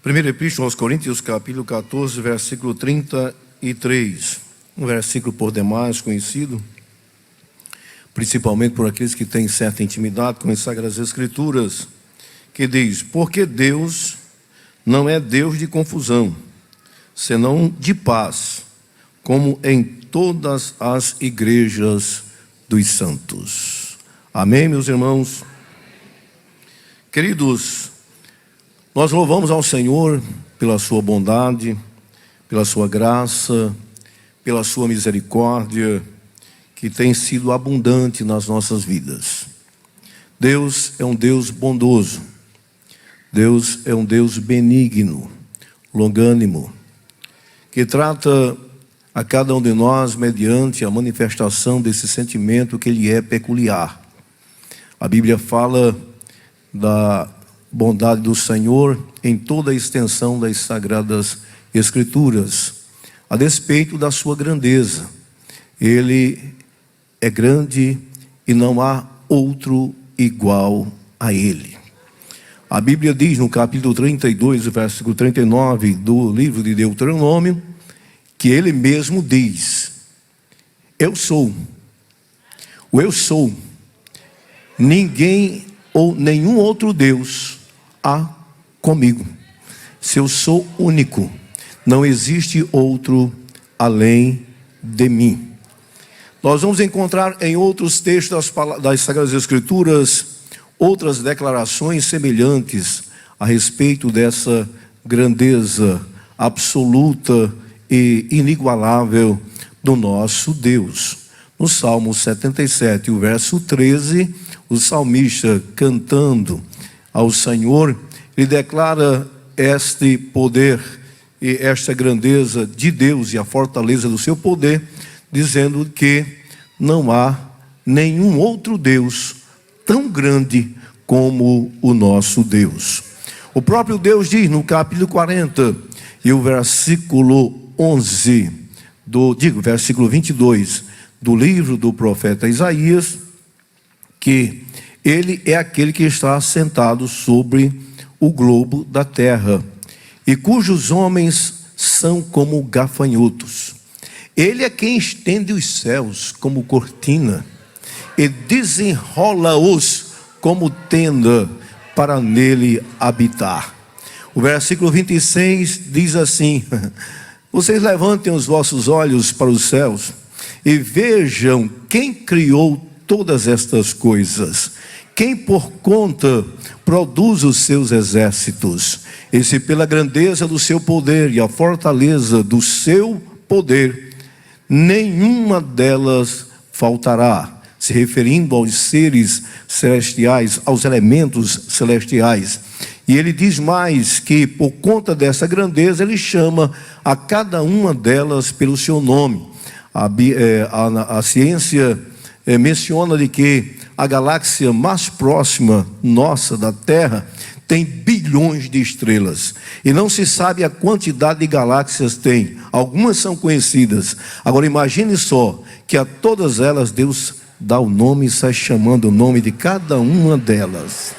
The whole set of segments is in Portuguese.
Primeira Epístola aos Coríntios, capítulo 14, versículo 33. Um versículo por demais conhecido, principalmente por aqueles que têm certa intimidade com as Sagradas Escrituras, que diz: porque Deus não é Deus de confusão, senão de paz, como em todas as igrejas dos santos. Amém, meus irmãos? Queridos, nós louvamos ao Senhor pela sua bondade, pela sua graça, pela sua misericórdia, que tem sido abundante nas nossas vidas. Deus é um Deus bondoso. Deus é um Deus benigno, longânimo, que trata a cada um de nós mediante a manifestação desse sentimento que lhe é peculiar. A Bíblia fala da bondade do Senhor em toda a extensão das Sagradas Escrituras, a despeito da sua grandeza. Ele é grande e não há outro igual a Ele. A Bíblia diz no capítulo 32, versículo 39 do livro de Deuteronômio, que Ele mesmo diz: eu sou, o eu sou, ninguém ou nenhum outro Deus há comigo. Se eu sou único, não existe outro além de mim. Nós vamos encontrar em outros textos das Sagradas Escrituras outras declarações semelhantes a respeito dessa grandeza absoluta e inigualável do nosso Deus. No Salmo 77, o verso 13, o salmista, cantando ao Senhor, ele declara este poder e esta grandeza de Deus e a fortaleza do seu poder, dizendo que não há nenhum outro Deus tão grande como o nosso Deus. O próprio Deus diz no capítulo 40 e o versículo 11, versículo 22 do livro do profeta Isaías, que Ele é aquele que está assentado sobre o globo da terra, e cujos homens são como gafanhotos. Ele é quem estende os céus como cortina, e desenrola-os como tenda para nele habitar. O versículo 26 diz assim: vocês levantem os vossos olhos para os céus e vejam quem criou todas estas coisas, quem por conta produz os seus exércitos, e se pela grandeza do seu poder e a fortaleza do seu poder, nenhuma delas faltará. Se referindo aos seres celestiais, aos elementos celestiais. E ele diz mais que por conta dessa grandeza, ele chama a cada uma delas pelo seu nome. A ciência menciona de que a galáxia mais próxima nossa da Terra tem bilhões de estrelas, e não se sabe a quantidade de galáxias tem. Algumas são conhecidas. Agora imagine só que a todas elas Deus dá o nome e sai chamando o nome de cada uma delas.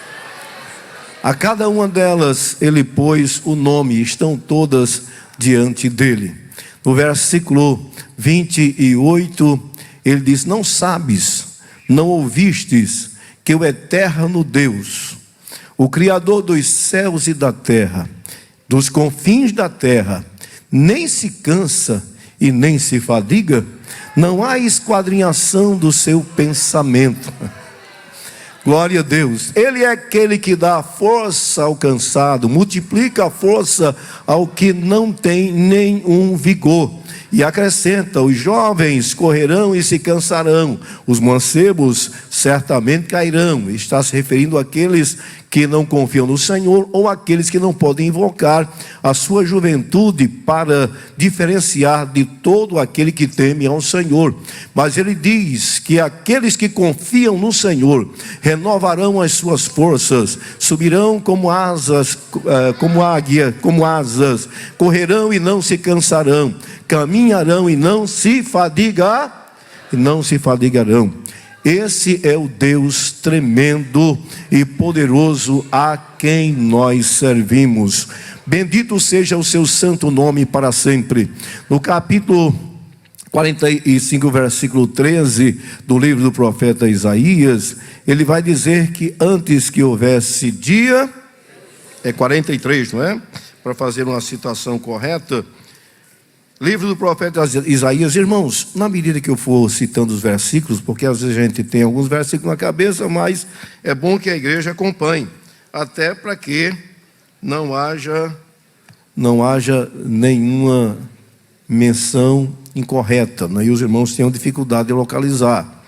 A cada uma delas ele pôs o nome, estão todas diante dele. No versículo 28 ele diz: não sabes, não ouvistes que o eterno Deus, o Criador dos céus e da terra, dos confins da terra, nem se cansa e nem se fadiga? Não há esquadrinhação do seu pensamento. Glória a Deus. Ele é aquele que dá força ao cansado, multiplica a força ao que não tem nenhum vigor. E acrescenta: os jovens correrão e se cansarão, os mancebos certamente cairão. Está se referindo àqueles que não confiam no Senhor, ou aqueles que não podem invocar a sua juventude para diferenciar de todo aquele que teme ao Senhor. Mas ele diz que aqueles que confiam no Senhor renovarão as suas forças, subirão como asas, como águia, como asas, correrão e não se cansarão, caminharão e não se fadigarão. Esse é o Deus tremendo e poderoso a quem nós servimos. Bendito seja o seu santo nome para sempre. No capítulo 45, versículo 13 do livro do profeta Isaías, ele vai dizer que antes que houvesse dia, é 43, não é? Para fazer uma citação correta, livro do profeta Isaías. Irmãos, na medida que eu for citando os versículos, porque às vezes a gente tem alguns versículos na cabeça, mas é bom que a igreja acompanhe, até para que não haja nenhuma menção incorreta, né? E os irmãos tenham dificuldade de localizar.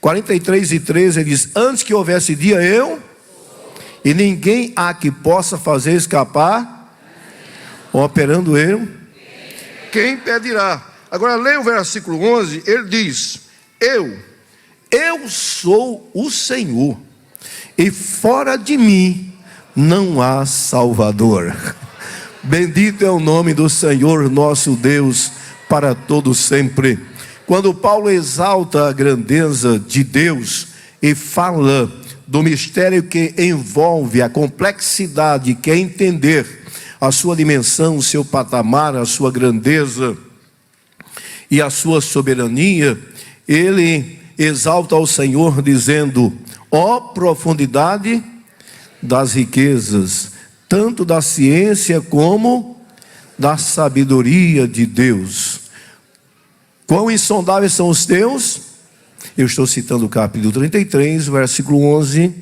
43 e 13 ele diz: antes que houvesse dia eu, e ninguém há que possa fazer escapar, operando eu, quem pedirá? Agora leia o versículo 11, ele diz: eu sou o Senhor, e fora de mim não há Salvador. Bendito é o nome do Senhor nosso Deus para todo sempre. Quando Paulo exalta a grandeza de Deus e fala do mistério que envolve a complexidade, que é entender a sua dimensão, o seu patamar, a sua grandeza e a sua soberania, ele exalta ao Senhor dizendo: ó profundidade das riquezas, tanto da ciência como da sabedoria de Deus. Quão insondáveis são os teus? Eu estou citando o capítulo 33, o versículo 11,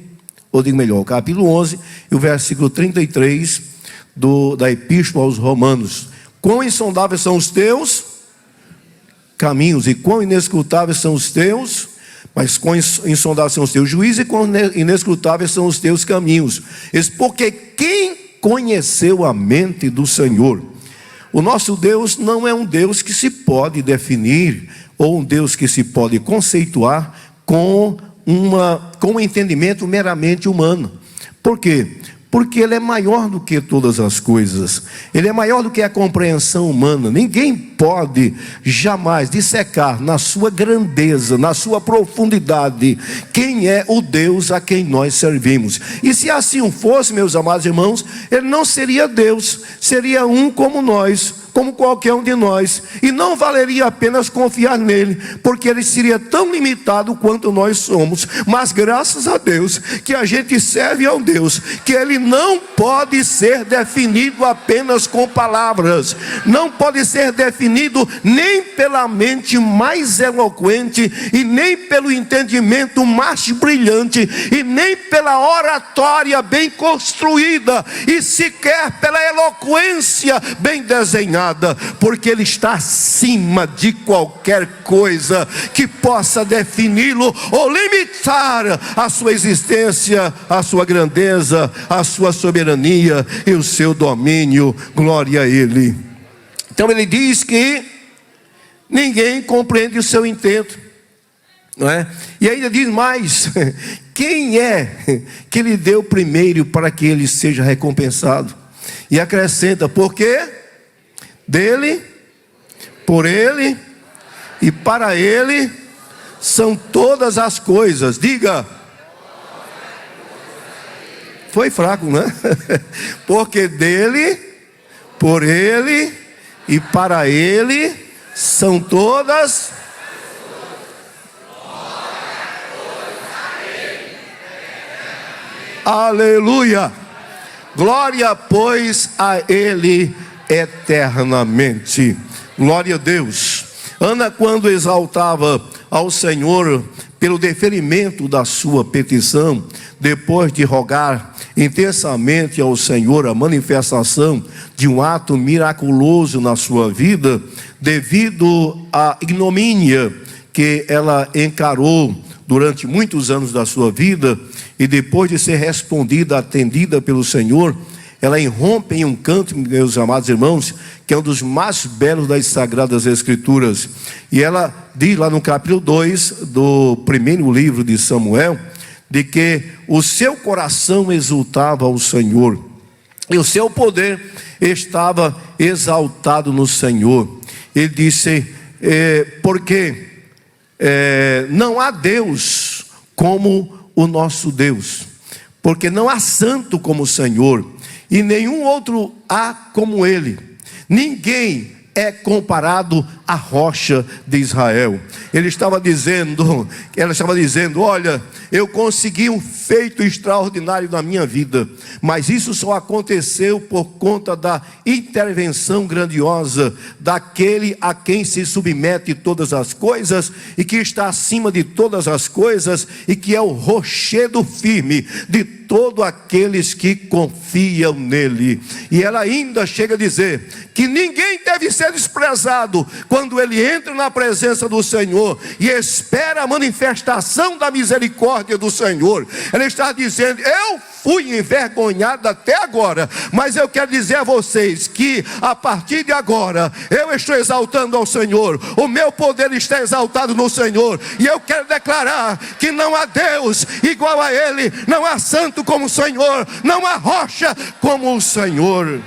ou digo melhor, o capítulo 11 e o versículo 33 da Epístola aos Romanos. Quão insondáveis são os teus caminhos, e quão inescrutáveis são os teus, mas quão insondáveis são os teus juízos, e quão inescrutáveis são os teus caminhos. Porque quem conheceu a mente do Senhor? O nosso Deus não é um Deus que se pode definir, ou um Deus que se pode conceituar com um entendimento meramente humano. Por quê? Porque Ele é maior do que todas as coisas. Ele é maior do que a compreensão humana. Ninguém pode jamais dissecar na sua grandeza, na sua profundidade, quem é o Deus a quem nós servimos. E se assim fosse, meus amados irmãos, Ele não seria Deus, seria um como nós, como qualquer um de nós, e não valeria apenas confiar nele, porque ele seria tão limitado quanto nós somos. Mas graças a Deus que a gente serve a um Deus que ele não pode ser definido apenas com palavras, não pode ser definido nem pela mente mais eloquente, e nem pelo entendimento mais brilhante, e nem pela oratória bem construída, e sequer pela eloquência bem desenhada, porque Ele está acima de qualquer coisa que possa defini-lo ou limitar a sua existência, a sua grandeza, a sua soberania e o seu domínio. Glória a Ele. Então ele diz que ninguém compreende o seu intento, não é? E ainda diz mais: quem é que lhe deu primeiro para que ele seja recompensado? E acrescenta: porque dele, por ele e para ele são todas as coisas. Diga. Foi fraco, né? Porque dele, por ele e para ele são todas. Aleluia. Glória, pois, a ele eternamente. Glória a Deus. Ana, quando exaltava ao Senhor pelo deferimento da sua petição, depois de rogar intensamente ao Senhor a manifestação de um ato miraculoso na sua vida, devido à ignomínia que ela encarou durante muitos anos da sua vida, e depois de ser respondida, atendida pelo Senhor, ela irrompe em um canto, meus amados irmãos, que é um dos mais belos das Sagradas Escrituras. E ela diz lá no capítulo 2 do primeiro livro de Samuel, de que o seu coração exultava ao Senhor, e o seu poder estava exaltado no Senhor. Ele disse: porque não há Deus como o nosso Deus, porque não há santo como o Senhor, e nenhum outro há como Ele. Ninguém é comparado à rocha de Israel. Ela estava dizendo, olha, eu consegui um feito extraordinário na minha vida, mas isso só aconteceu por conta da intervenção grandiosa daquele a quem se submete todas as coisas, e que está acima de todas as coisas, e que é o rochedo firme de todos aqueles que confiam nele. E ela ainda chega a dizer que ninguém deve ser desprezado quando ele entra na presença do Senhor e espera a manifestação da misericórdia do Senhor. Ela está dizendo: eu fui envergonhado até agora, mas eu quero dizer a vocês que a partir de agora eu estou exaltando ao Senhor, o meu poder está exaltado no Senhor, e eu quero declarar que não há Deus igual a Ele, não há santo como o Senhor, não há rocha como o Senhor.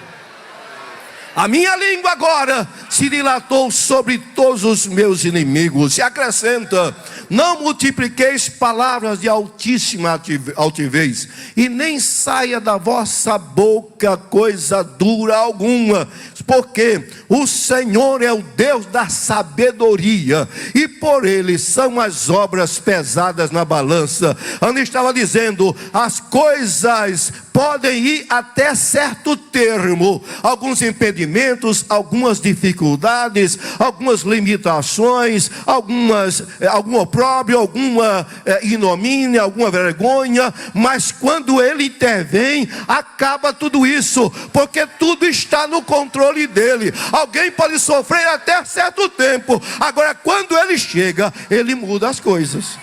A minha língua agora se dilatou sobre todos os meus inimigos. Se acrescenta: não multipliqueis palavras de altíssima altivez, e nem saia da vossa boca coisa dura alguma, porque o Senhor é o Deus da sabedoria, e por Ele são as obras pesadas na balança. Ana estava dizendo: as coisas podem ir até certo termo, alguns impedimentos, algumas dificuldades, algumas limitações, algum opróbrio, alguma ignomínia, alguma vergonha, mas quando Ele intervém, acaba tudo isso, porque tudo está no controle dele. Alguém pode sofrer até certo tempo, agora quando Ele chega, Ele muda as coisas.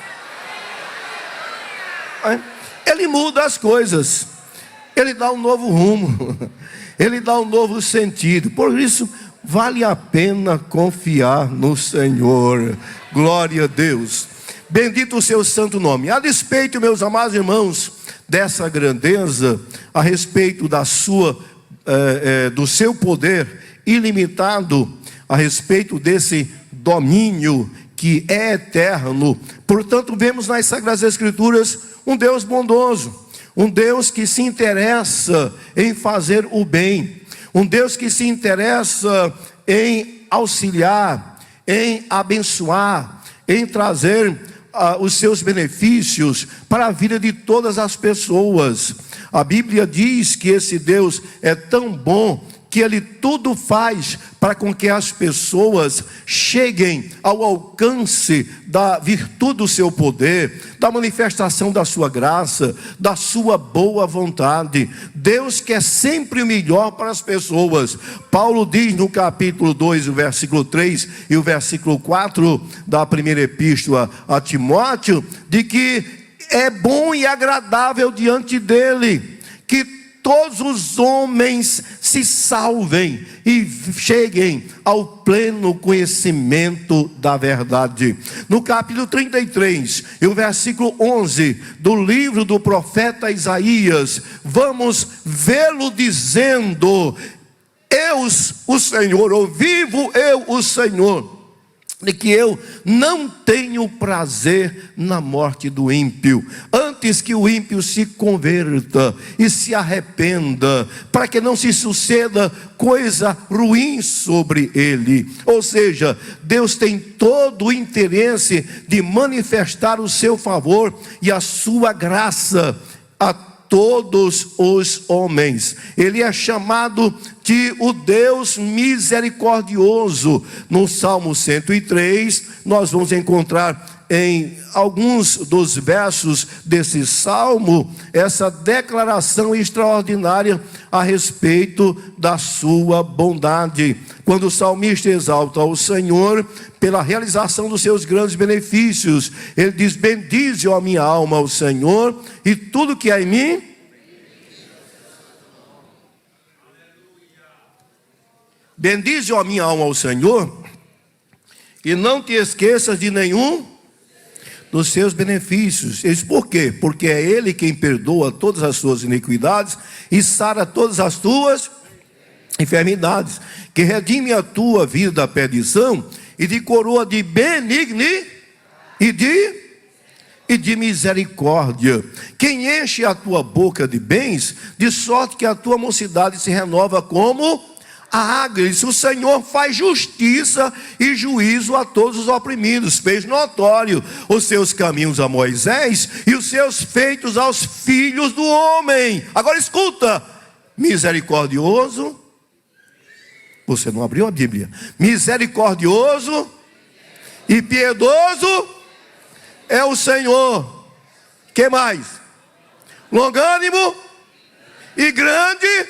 Ele muda as coisas, Ele dá um novo rumo, Ele dá um novo sentido. Por isso vale a pena confiar no Senhor. Glória a Deus. Bendito o seu santo nome. A despeito, meus amados irmãos, dessa grandeza, a respeito da do seu poder ilimitado, a respeito desse domínio que é eterno, portanto vemos nas Sagradas Escrituras um Deus bondoso, um Deus que se interessa em fazer o bem, um Deus que se interessa em auxiliar, em abençoar, em trazer os seus benefícios para a vida de todas as pessoas. A Bíblia diz que esse Deus é tão bom que Ele tudo faz para com que as pessoas cheguem ao alcance da virtude do seu poder, da manifestação da sua graça, da sua boa vontade. Deus quer sempre o melhor para as pessoas. Paulo diz no capítulo 2, o versículo 3 e o versículo 4 da primeira epístola a Timóteo, de que é bom e agradável diante dele que todos os homens se salvem e cheguem ao pleno conhecimento da verdade. No capítulo 33 e o versículo 11 do livro do profeta Isaías, vamos vê-lo dizendo: eu, o Senhor, ou vivo eu, o Senhor, de que eu não tenho prazer na morte do ímpio, antes que o ímpio se converta e se arrependa, para que não se suceda coisa ruim sobre ele. Ou seja, Deus tem todo o interesse de manifestar o seu favor e a sua graça a todos os homens. Ele é chamado de o Deus misericordioso. No Salmo 103, nós vamos encontrar em alguns dos versos desse salmo essa declaração extraordinária a respeito da sua bondade, quando o salmista exalta ao Senhor pela realização dos seus grandes benefícios. Ele diz: bendize, ó minha alma, ao Senhor, e tudo que há em mim. Bendize, ó minha alma, ao Senhor, e não te esqueças de nenhum dos seus benefícios. Eles, por quê? Porque é Ele quem perdoa todas as suas iniquidades e sara todas as tuas enfermidades, que redime a tua vida da perdição e de coroa de benignidade e de misericórdia, quem enche a tua boca de bens, de sorte que a tua mocidade se renova como a águia. O Senhor faz justiça e juízo a todos os oprimidos, fez notório os seus caminhos a Moisés e os seus feitos aos filhos do homem. Agora escuta, misericordioso, você não abriu a Bíblia, misericordioso e piedoso é o Senhor. Que mais? Longânimo e grande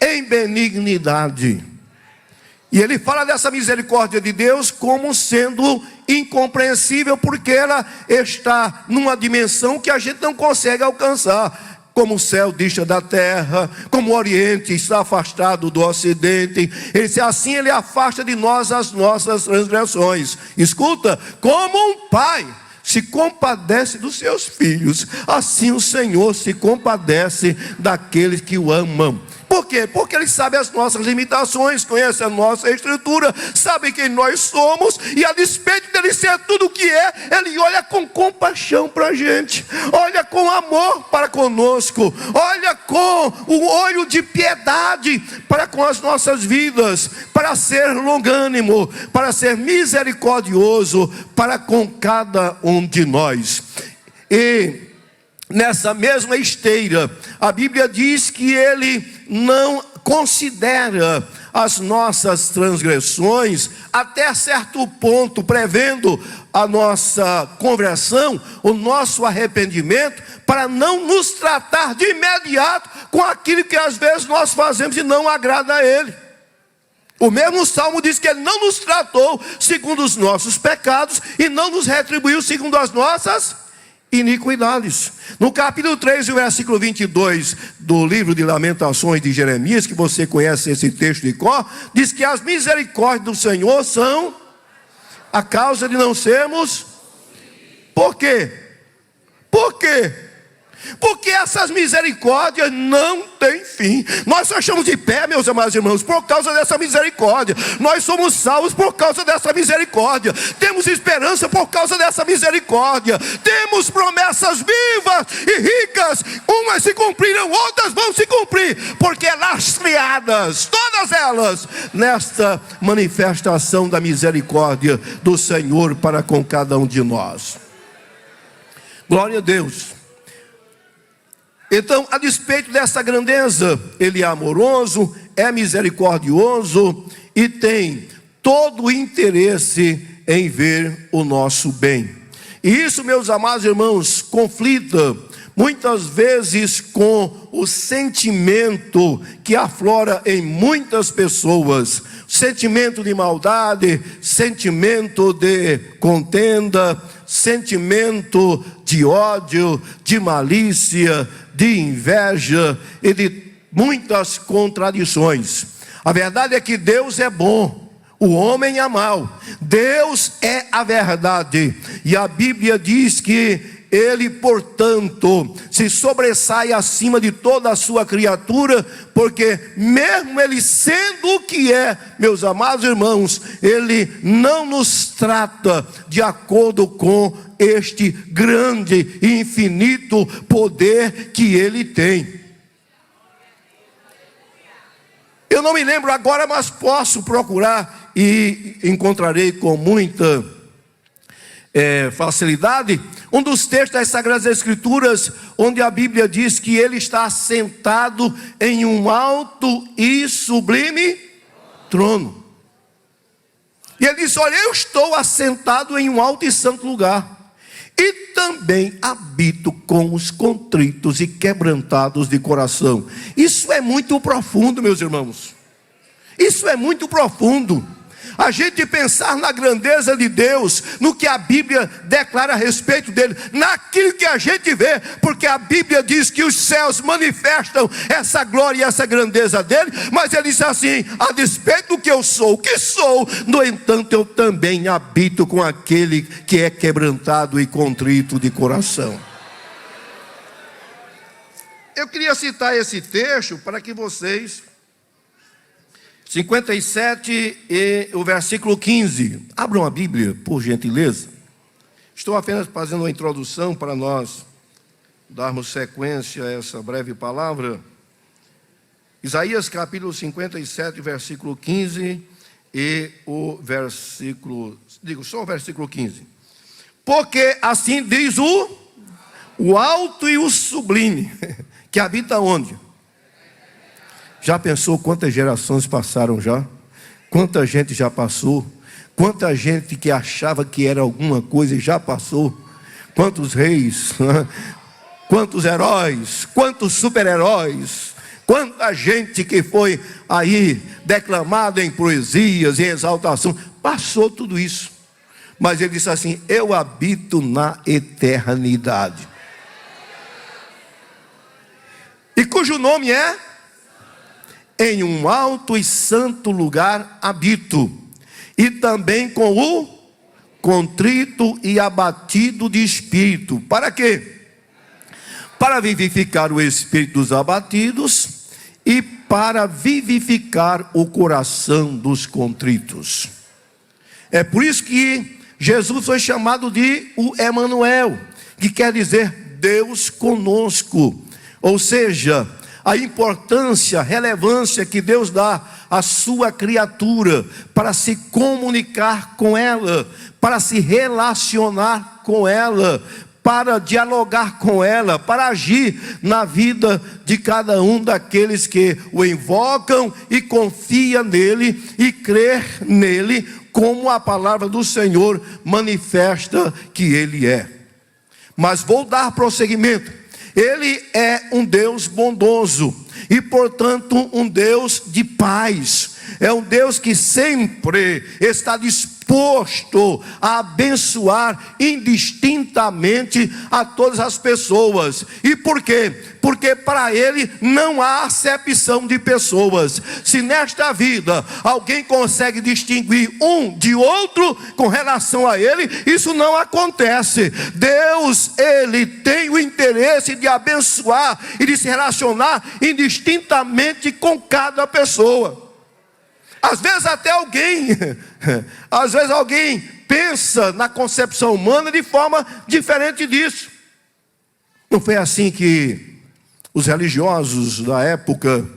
em benignidade. E ele fala dessa misericórdia de Deus como sendo incompreensível, porque ela está numa dimensão que a gente não consegue alcançar. Como o céu dista da terra, como o Oriente está afastado do Ocidente, ele diz assim, ele afasta de nós as nossas transgressões. Escuta, como um pai se compadece dos seus filhos, assim o Senhor se compadece daqueles que o amam. Por quê? Porque Ele sabe as nossas limitações, conhece a nossa estrutura, sabe quem nós somos, e a despeito dele ser tudo o que é, Ele olha com compaixão para a gente, olha com amor para conosco, olha com o olho de piedade para com as nossas vidas, para ser longânimo, para ser misericordioso para com cada um de nós. E nessa mesma esteira, a Bíblia diz que Ele não considera as nossas transgressões até certo ponto, prevendo a nossa conversão, o nosso arrependimento, para não nos tratar de imediato com aquilo que às vezes nós fazemos e não agrada a Ele. O mesmo Salmo diz que Ele não nos tratou segundo os nossos pecados e não nos retribuiu segundo as nossas iniquidades. No capítulo 3, o versículo 22 do livro de Lamentações de Jeremias, que você conhece esse texto de cor, diz que as misericórdias do Senhor são a causa de não sermos. Por quê? Por quê? Porque essas misericórdias não têm fim. Nós só estamos de pé, meus amados irmãos, por causa dessa misericórdia. Nós somos salvos por causa dessa misericórdia. Temos esperança por causa dessa misericórdia. Temos promessas vivas e ricas. Umas se cumpriram, outras vão se cumprir, porque lastreadas, todas elas, nesta manifestação da misericórdia do Senhor para com cada um de nós. Glória a Deus. Então, a despeito dessa grandeza, Ele é amoroso, é misericordioso e tem todo o interesse em ver o nosso bem. E isso, meus amados irmãos, conflita muitas vezes com o sentimento que aflora em muitas pessoas. Sentimento de maldade, sentimento de contenda, sentimento de ódio, de malícia, de inveja e de muitas contradições. A verdade é que Deus é bom, o homem é mau. Deus é a verdade, e a Bíblia diz que Ele, portanto, se sobressai acima de toda a sua criatura, porque mesmo Ele sendo o que é, meus amados irmãos, Ele não nos trata de acordo com este grande e infinito poder que Ele tem. Eu não me lembro agora, mas posso procurar e encontrarei com muita facilidade um dos textos das Sagradas Escrituras, onde a Bíblia diz que Ele está assentado em um alto e sublime trono. E Ele diz: olha, eu estou assentado em um alto e santo lugar, e também habito com os contritos e quebrantados de coração. Isso é muito profundo, meus irmãos. Isso é muito profundo. A gente pensar na grandeza de Deus, no que a Bíblia declara a respeito dele, naquilo que a gente vê, porque a Bíblia diz que os céus manifestam essa glória e essa grandeza dele, mas ele diz assim: a despeito do que eu sou, o que sou, no entanto eu também habito com aquele que é quebrantado e contrito de coração. Eu queria citar esse texto para que vocês... 57 e o versículo 15. Abram a Bíblia, por gentileza. Estou apenas fazendo uma introdução para nós darmos sequência a essa breve palavra. Isaías capítulo 57, versículo 15 e o versículo... só o versículo 15. Porque assim diz o alto e o sublime, que habita onde? Já pensou quantas gerações passaram já? Quanta gente já passou? Quanta gente que achava que era alguma coisa e já passou? Quantos reis? Quantos heróis? Quantos super-heróis? Quanta gente que foi aí declamada em poesias, em exaltação. Passou tudo isso. Mas ele disse assim: eu habito na eternidade. E cujo nome é? Em um alto e santo lugar habito, e também com o contrito e abatido de espírito. Para quê? Para vivificar o espírito dos abatidos e para vivificar o coração dos contritos. É por isso que Jesus foi chamado de o Emanuel, que quer dizer Deus conosco. Ou seja, a importância, a relevância que Deus dá à sua criatura para se comunicar com ela, para se relacionar com ela, para dialogar com ela, para agir na vida de cada um daqueles que o invocam e confia nele e crer nele, como a palavra do Senhor manifesta que ele é. Mas vou dar prosseguimento. Ele é um Deus bondoso e, portanto, um Deus de paz. É um Deus que sempre está disposto a abençoar indistintamente a todas as pessoas. E por quê? Porque para Ele não há acepção de pessoas. Se nesta vida alguém consegue distinguir um de outro com relação a Ele, isso não acontece. Deus, Ele tem o interesse de abençoar e de se relacionar indistintamente com cada pessoa. Às vezes alguém pensa na concepção humana de forma diferente disso. Não foi assim que os religiosos da época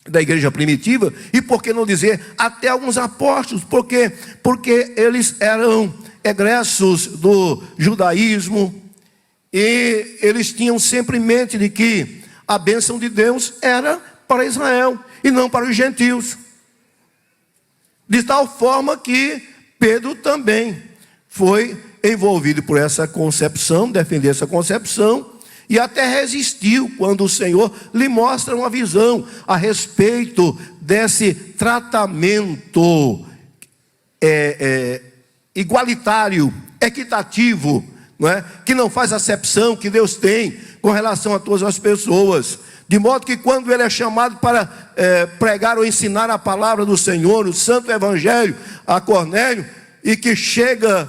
da igreja primitiva, e por que não dizer até alguns apóstolos, porque eles eram egressos do judaísmo, e eles tinham sempre em mente de que a bênção de Deus era para Israel e não para os gentios. De tal forma que Pedro também foi envolvido por essa concepção, defender essa concepção, e até resistiu quando o Senhor lhe mostra uma visão a respeito desse tratamento igualitário, equitativo, não é? Que não faz acepção que Deus tem com relação a todas as pessoas. De modo que quando ele é chamado para pregar ou ensinar a palavra do Senhor, o santo evangelho a Cornélio, e que chega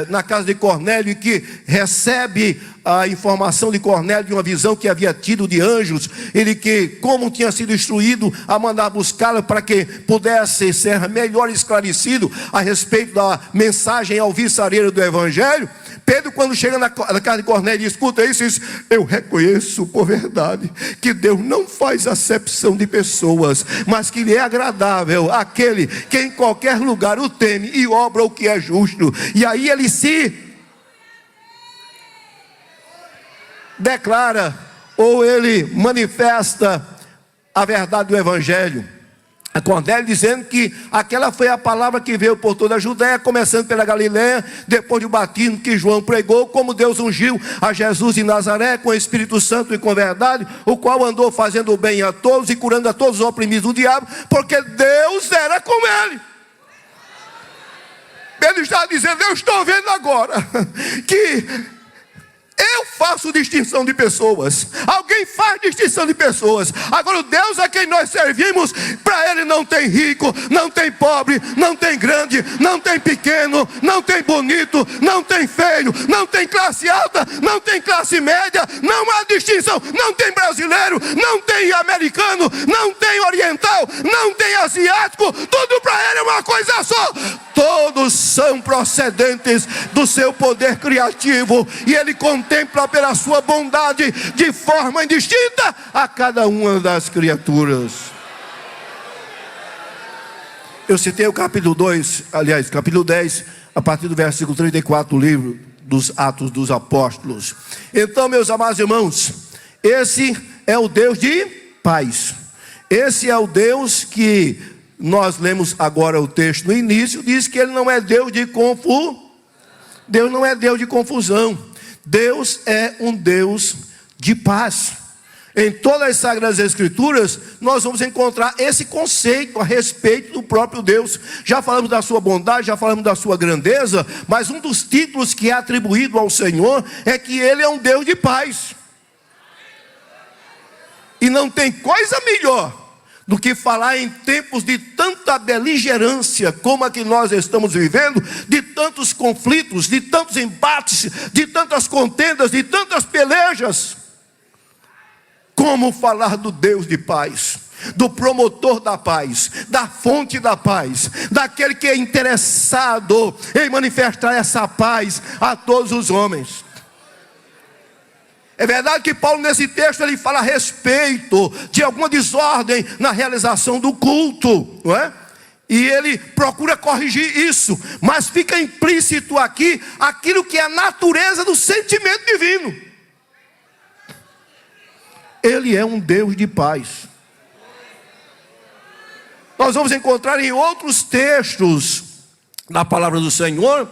na casa de Cornélio e que recebe a informação de Cornélio de uma visão que havia tido de anjos, ele que, como tinha sido instruído a mandar buscá-lo para que pudesse ser melhor esclarecido a respeito da mensagem alvissareira do evangelho, Pedro, quando chega na casa de Cornélio e escuta isso, diz: eu reconheço por verdade que Deus não faz acepção de pessoas, mas que lhe é agradável aquele que em qualquer lugar o teme e obra o que é justo. E aí ele se declara, ou ele manifesta a verdade do evangelho a Cornélio, dizendo que aquela foi a palavra que veio por toda a Judéia, começando pela Galiléia, depois do batismo que João pregou, como Deus ungiu a Jesus de Nazaré com o Espírito Santo e com verdade, o qual andou fazendo o bem a todos e curando a todos os oprimidos do diabo, porque Deus era com ele. Ele está dizendo: eu estou vendo agora que Eu faço distinção de pessoas. Alguém faz distinção de pessoas. Agora o Deus a quem nós servimos, para Ele não tem rico, não tem pobre, não tem grande, não tem pequeno, não tem bonito, não tem feio, não tem classe alta, não tem classe média, não há distinção. Não tem brasileiro, não tem americano, não tem oriental, não tem asiático. Tudo para Ele é uma coisa só. Todos são procedentes do seu poder criativo, e Ele contempla pela sua bondade de forma indistinta a cada uma das criaturas. Eu citei o capítulo 2, aliás, capítulo 10, a partir do versículo 34 do livro dos Atos dos Apóstolos. Então, meus amados irmãos, esse é o Deus de paz. Esse é o Deus que nós lemos agora o texto no início, diz que Ele não é Deus de confusão. Deus não é Deus de confusão. Deus é um Deus de paz. Em todas as Sagradas Escrituras, nós vamos encontrar esse conceito a respeito do próprio Deus. Já falamos da sua bondade, já falamos da sua grandeza, mas um dos títulos que é atribuído ao Senhor é que Ele é um Deus de paz. E não tem coisa melhor do que falar em tempos de tanta beligerância como a que nós estamos vivendo, de tantos conflitos, de tantos embates, de tantas contendas, de tantas pelejas. Como falar do Deus de paz, do promotor da paz, da fonte da paz, daquele que é interessado em manifestar essa paz a todos os homens. É verdade que Paulo nesse texto ele fala a respeito de alguma desordem na realização do culto, não é? E ele procura corrigir isso, mas fica implícito aqui aquilo que é a natureza do sentimento divino. Ele é um Deus de paz. Nós vamos encontrar em outros textos da palavra do Senhor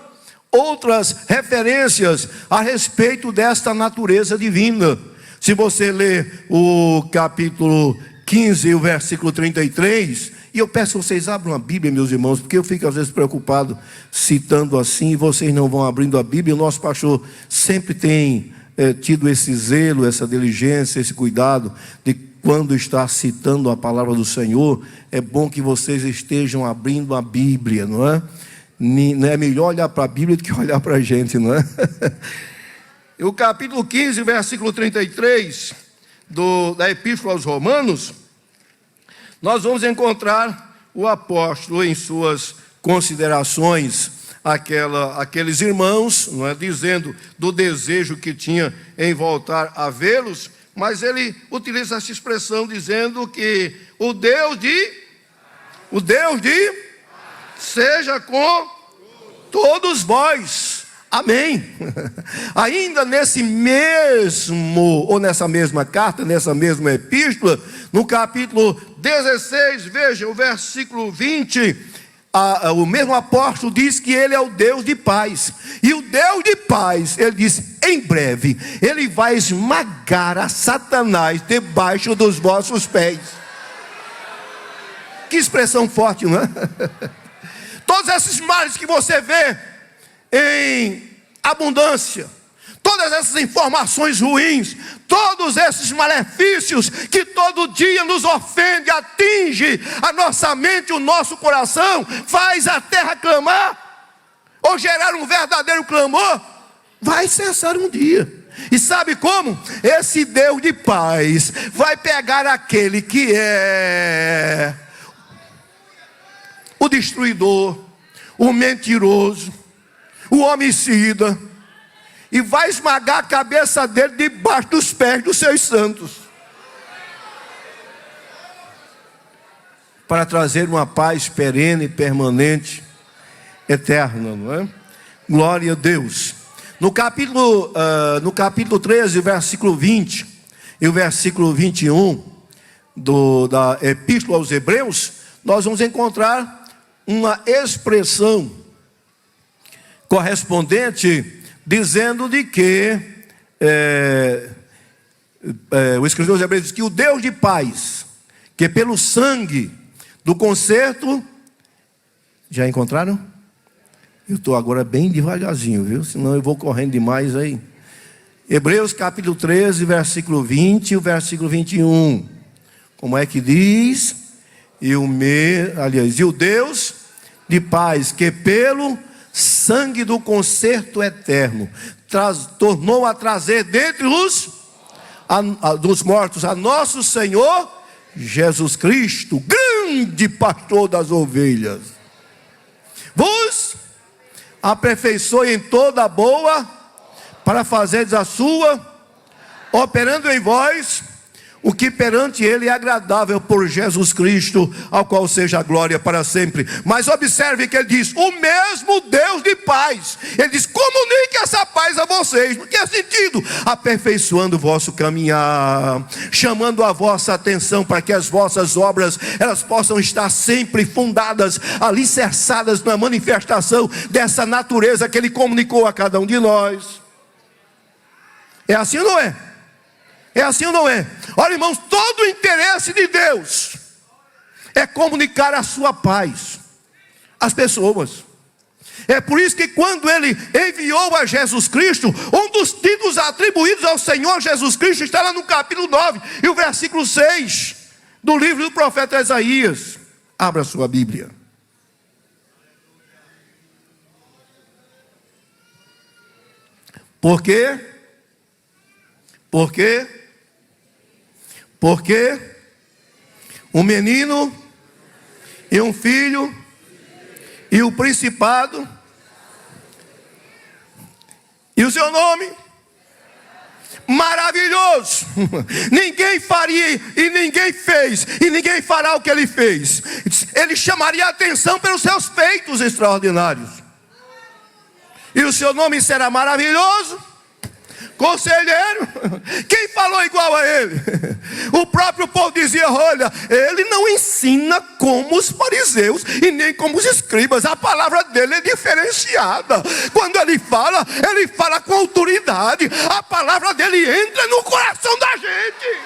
outras referências a respeito desta natureza divina. Se você ler o capítulo 15, o versículo 33, e eu peço que vocês abram a Bíblia, meus irmãos, porque eu fico às vezes preocupado citando assim, e vocês não vão abrindo a Bíblia. O nosso pastor sempre tem tido esse zelo, essa diligência, esse cuidado de quando está citando a palavra do Senhor, é bom que vocês estejam abrindo a Bíblia, não é? É melhor olhar para a Bíblia do que olhar para a gente, não é? O capítulo 15, versículo 33 da Epístola aos Romanos, nós vamos encontrar o apóstolo em suas considerações, aqueles irmãos, não é, dizendo do desejo que tinha em voltar a vê-los, mas ele utiliza essa expressão dizendo que o Deus de seja com todos vós. Amém. Ainda nesse mesmo, ou nessa mesma carta, nessa mesma epístola, no capítulo 16, veja o versículo 20, o mesmo apóstolo diz que Ele é o Deus de paz. E o Deus de paz, Ele diz, em breve, Ele vai esmagar a Satanás debaixo dos vossos pés. Que expressão forte, não é? Todos esses males que você vê em abundância, todas essas informações ruins, todos esses malefícios que todo dia nos ofende, atinge a nossa mente, o nosso coração, faz a terra clamar, ou gerar um verdadeiro clamor, vai cessar um dia. E sabe como? Esse Deus de paz vai pegar aquele que é o destruidor, o mentiroso, o homicida, e vai esmagar a cabeça dele debaixo dos pés dos seus santos, para trazer uma paz perene, permanente, eterna, não é? Glória a Deus. No capítulo 13, versículo 20 e o versículo 21 da Epístola aos Hebreus, nós vamos encontrar uma expressão correspondente, dizendo de que o escritor aos Hebreus diz que o Deus de paz, que pelo sangue do concerto, já encontraram? Eu estou agora bem devagarzinho, viu? Senão eu vou correndo demais aí. Hebreus capítulo 13, versículo 20 e o versículo 21. Como é que diz? E o Deus de paz, que pelo sangue do concerto eterno tornou a trazer dentre dos mortos a nosso Senhor Jesus Cristo, grande pastor das ovelhas, vos aperfeiçoe em toda boa para fazeres a sua, operando em vós o que perante ele é agradável, por Jesus Cristo, ao qual seja a glória para sempre. Mas observe que ele diz: o mesmo Deus de paz. Ele diz: comunique essa paz a vocês. No que sentido? Aperfeiçoando o vosso caminhar, chamando a vossa atenção para que as vossas obras, elas possam estar sempre fundadas, alicerçadas na manifestação dessa natureza que ele comunicou a cada um de nós. É assim ou não é? É assim ou não é? Olha, irmãos, todo o interesse de Deus é comunicar a sua paz às pessoas. É por isso que quando ele enviou a Jesus Cristo, um dos títulos atribuídos ao Senhor Jesus Cristo está lá no capítulo 9 e o versículo 6 do livro do profeta Isaías. Abra sua Bíblia. Por quê? Porque um menino e um filho e o principado e o seu nome maravilhoso. Ninguém faria e ninguém fez e ninguém fará o que ele fez. Ele chamaria a atenção pelos seus feitos extraordinários. E o seu nome será maravilhoso, Conselheiro. Quem falou igual a ele? O próprio povo dizia: olha, ele não ensina como os fariseus e nem como os escribas. A palavra dele é diferenciada. Quando ele fala com autoridade. A palavra dele entra no coração da gente.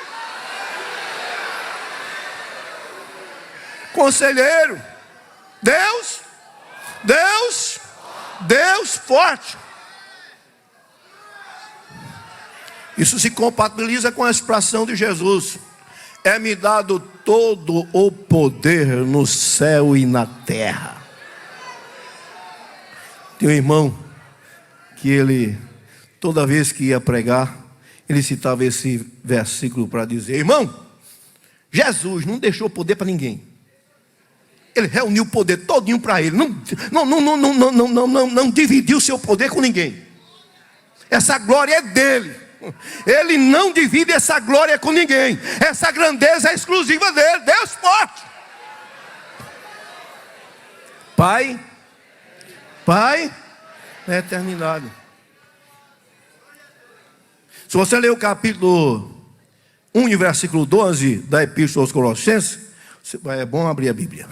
Conselheiro, Deus forte. Isso se compatibiliza com a expressão de Jesus: é-me dado todo o poder no céu e na terra. Tem um irmão que ele, toda vez que ia pregar, ele citava esse versículo para dizer: irmão, Jesus não deixou poder para ninguém. Ele reuniu o poder todinho para ele. Não dividiu o seu poder com ninguém. Essa glória é dele. Ele não divide essa glória com ninguém. Essa grandeza é exclusiva dele. Deus forte. Pai na eternidade. Se você ler o capítulo 1 e versículo 12 da Epístola aos Colossenses, é bom abrir a Bíblia.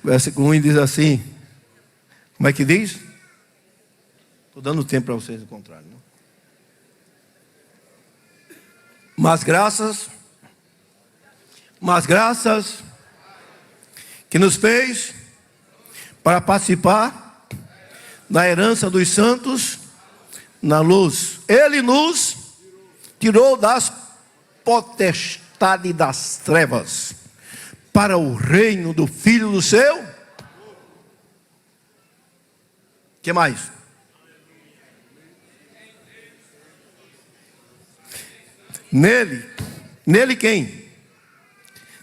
Versículo 1 diz assim: como é que diz? Estou dando tempo para vocês encontrarem, não? Mas graças que nos fez para participar da herança dos santos na luz. Ele nos tirou das potestades das trevas para o reino do Filho do seu. O que mais? Nele quem?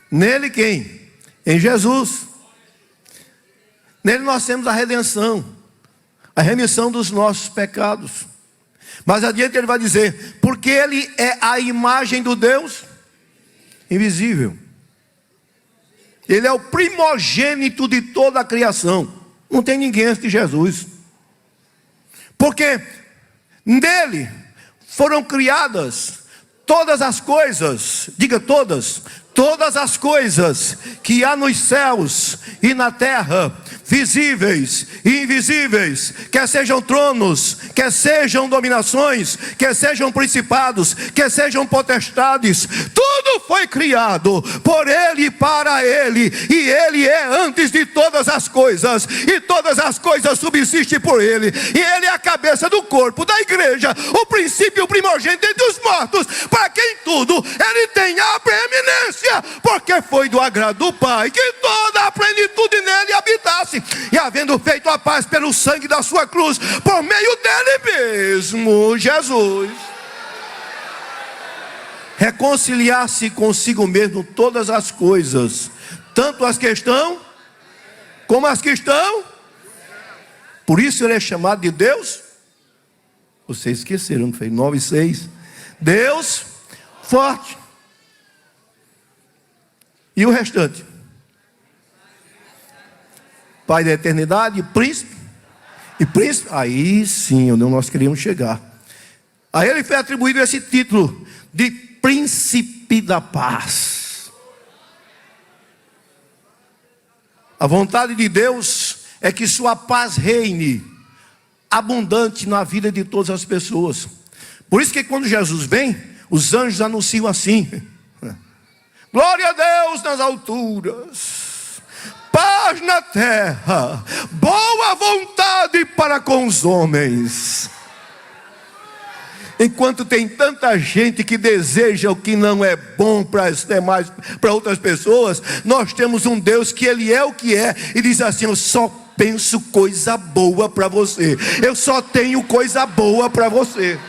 Nele quem? Em Jesus. Nele nós temos a redenção, a remissão dos nossos pecados. Mas adiante ele vai dizer: porque ele é a imagem do Deus invisível. Ele é o primogênito de toda a criação. Não tem ninguém antes de Jesus. Porque nele foram criadas todas as coisas, diga todas as coisas que há nos céus e na terra visíveis e invisíveis, quer sejam tronos, quer sejam dominações, quer sejam principados, quer sejam potestades, tudo foi criado por Ele e para Ele, e Ele é antes de todas as coisas, e todas as coisas subsistem por Ele, e Ele é a cabeça do corpo, da igreja, o princípio primogênito entre os mortos, para quem tudo Ele tem a preeminência, porque foi do agrado do Pai que toda a plenitude nele habitasse, e havendo feito a paz pelo sangue da sua cruz, por meio dele mesmo, Jesus, reconciliar-se consigo mesmo todas as coisas, tanto as que estão, como as que estão. Por isso ele é chamado de Deus. Vocês esqueceram, não foi? 9:6. Deus forte. E o restante? Pai da eternidade, príncipe. E príncipe, aí sim, onde nós queríamos chegar. A ele foi atribuído esse título de príncipe da paz. A vontade de Deus é que sua paz reine abundante na vida de todas as pessoas. Por isso que quando Jesus vem, os anjos anunciam assim: glória a Deus nas alturas, paz na terra, boa vontade para com os homens. Enquanto tem tanta gente que deseja o que não é bom para as demais, para outras pessoas, nós temos um Deus que Ele é o que é, e diz assim: eu só penso coisa boa para você, eu só tenho coisa boa para você.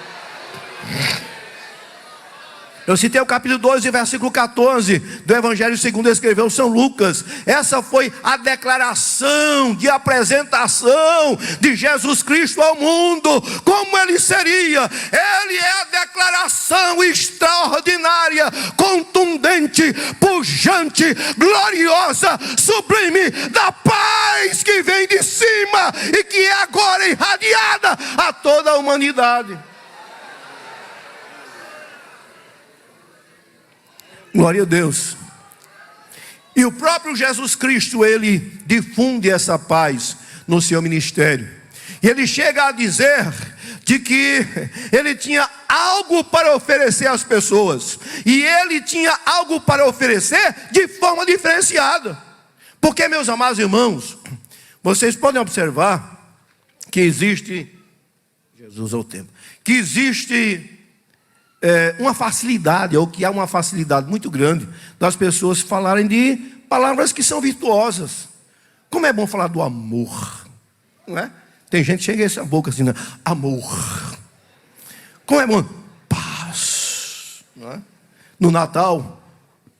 Eu citei o capítulo 12, versículo 14 do Evangelho segundo escreveu São Lucas. Essa foi a declaração de apresentação de Jesus Cristo ao mundo. Como Ele seria? Ele é a declaração extraordinária, contundente, pujante, gloriosa, sublime, da paz que vem de cima e que é agora irradiada a toda a humanidade. Glória a Deus. E o próprio Jesus Cristo, Ele difunde essa paz no seu ministério. E Ele chega a dizer de que Ele tinha algo para oferecer às pessoas. E Ele tinha algo para oferecer de forma diferenciada. Porque, meus amados irmãos, vocês podem observar que existe, Jesus ao tempo, que existe uma facilidade, ou que há uma facilidade muito grande das pessoas falarem de palavras que são virtuosas. Como é bom falar do amor, não é? Tem gente que chega a essa boca assim, né? Amor. Como é bom? Paz, não é? No Natal,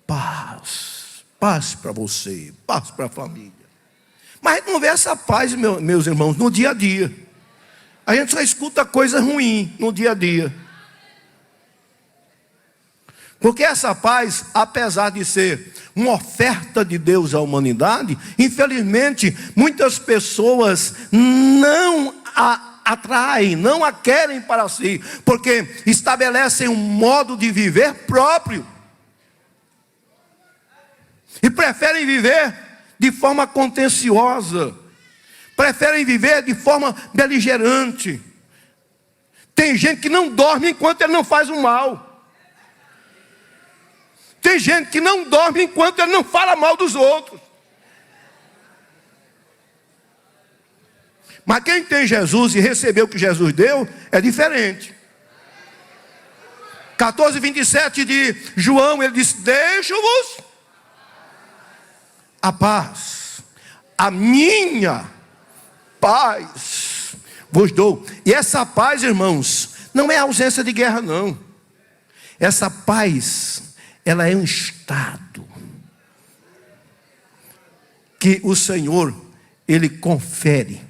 paz. Paz para você, paz para a família. Mas a gente não vê essa paz, meus irmãos, no dia a dia. A gente só escuta coisa ruim no dia a dia. Porque essa paz, apesar de ser uma oferta de Deus à humanidade, infelizmente, muitas pessoas não a atraem, não a querem para si, porque estabelecem um modo de viver próprio. E preferem viver de forma contenciosa, preferem viver de forma beligerante. Tem gente que não dorme enquanto ele não faz o mal. Tem gente que não dorme enquanto ele não fala mal dos outros. Mas quem tem Jesus e recebeu o que Jesus deu, é diferente. 14:27 de João, ele diz: deixo-vos a paz, a minha paz vos dou. E essa paz, irmãos, não é ausência de guerra, não. Essa paz, ela é um estado que o Senhor, Ele confere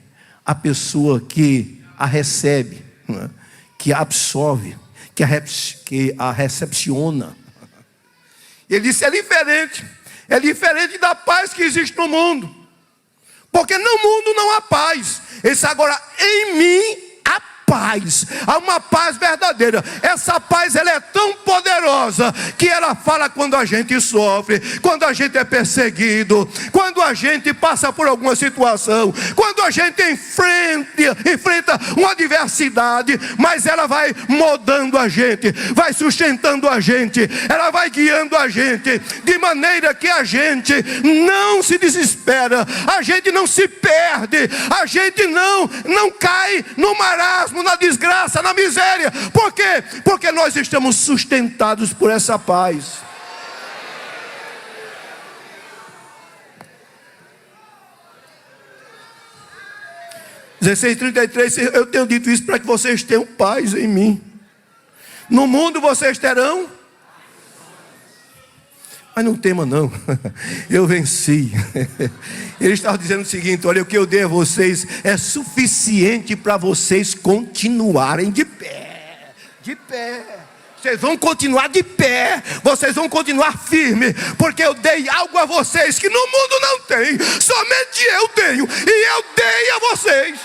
à pessoa que a recebe, né? Que a absorve, que a recepciona. Ele disse: é diferente da paz que existe no mundo, porque no mundo não há paz. Ele disse: agora em mim há paz, há uma paz verdadeira. Essa paz, ela é tão poderosa que ela fala quando a gente sofre, quando a gente é perseguido, quando a gente passa por alguma situação, quando a gente enfrenta uma adversidade, mas ela vai moldando a gente, vai sustentando a gente, ela vai guiando a gente, de maneira que a gente não se desespera, a gente não se perde, a gente não cai no marasmo, na desgraça, na miséria. Por quê? Porque nós estamos sustentados por essa paz. (16:33) eu tenho dito isso para que vocês tenham paz em mim. No mundo vocês terão, mas não tema não, eu venci. Ele estava dizendo o seguinte: olha, o que eu dei a vocês é suficiente para vocês continuarem de pé. De pé. Vocês vão continuar de pé, vocês vão continuar firmes, porque eu dei algo a vocês que no mundo não tem, somente eu tenho, e eu dei a vocês.